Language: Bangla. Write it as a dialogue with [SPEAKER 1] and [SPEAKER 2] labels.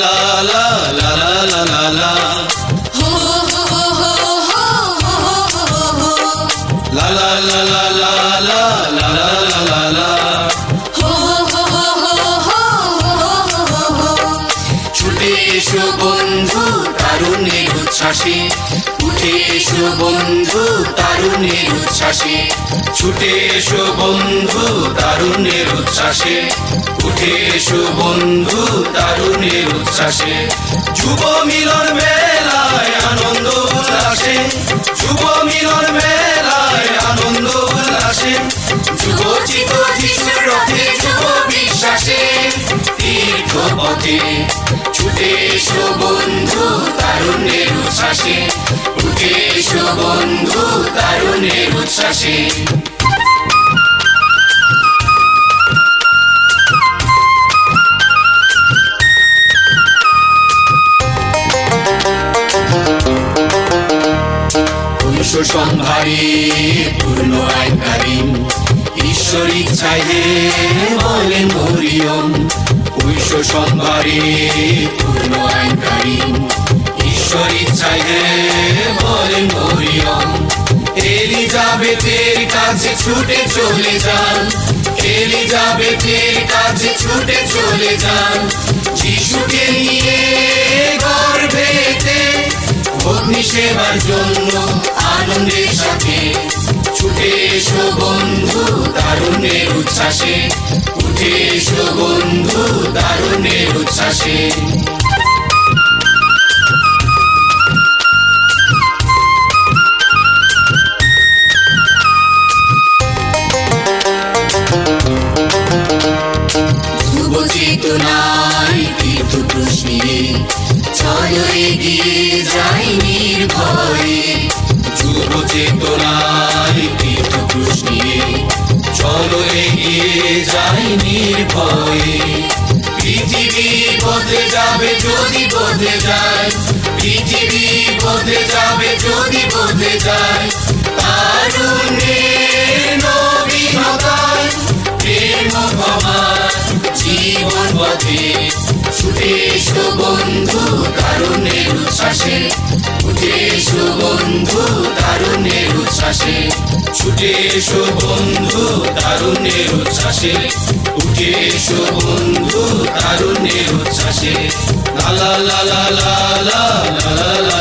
[SPEAKER 1] la la la la la la la.
[SPEAKER 2] Ho ho ho ho ho ho ho ho.
[SPEAKER 1] La la la la la la la la la la la.
[SPEAKER 2] Ho ho ho ho ho ho ho.
[SPEAKER 3] ছুটে এসো বন্ধু তারুণ্যের উচ্ছ্বাসে, উঠে এসো বন্ধু তারুণ্যের উচ্ছ্বাসে।
[SPEAKER 1] ছুটে এসো বন্ধু তারুণ্যের উচ্ছ্বাসে, উঠে এসো বন্ধু তারুণ্যের উচ্ছ্বাসে। যুব মিলন মেলায় আনন্দ উল্লাসে, যুব মিলন মেলায় আনন্দ উল্লাসে।
[SPEAKER 3] যুবচিত যিশুর রথে যুব বিশ্বাসে, তীর্থ পথে ছুটে এসো বন্ধু তারুণ্যের উচ্ছ্বাসে, উঠে এসো বন্ধু তারুণ্যের উচ্ছ্বাসে। পুরুষ সম্ভারে পূর্ণ আইনকারী, ঈশ্বর ইচ্ছায় হে বলেন মরিয়ম। পুরুষ সম্ভারে পূর্ণ আইনকারী, ঈশ্বর ইচ্ছায় হে বলেন মরিয়ম। এলিজাবেথের কাছে ছুটে চলে যান, এলিজাবেথের কাছে ছুটে চলে যান। যিশুকে নিয়ে গর্ভেতে অগ্নি সেবার জন্য আনন্দের সাথে ছুটে এসো বন্ধু তারুণ্যের উচ্ছ্বাসে, উঠে এসো বন্ধু তারুণ্যের উচ্ছ্বাসে। যুব চেতনায় তীর্থ প্রশ্নে চলো এগিয়ে যাই নির্ভয়ে।
[SPEAKER 1] যুব চেতনায় তীর্থ প্রশ্নে চলো এগিয়ে যাই নির্ভয়ে।
[SPEAKER 3] পৃথিবী বদলে যাবে যদি বদলে যায়, পৃথিবী বদলে যাবে যদি বদলে যায়। তারুণ্যের নবীনতায় প্রেম ভবার জীবন পথে ছুটে এসো বন্ধু তারুণ্যের উচ্ছ্বাসে, উঠে এসো বন্ধু তারুণ্যের উচ্ছ্বাসে।
[SPEAKER 1] ছুটে এসো বন্ধু তারুণ্যের উচ্ছ্বাসে, উঠে এসো বন্ধু তারুণ্যের উচ্ছ্বাসে। লা লা লা লা লা লা লা লা লা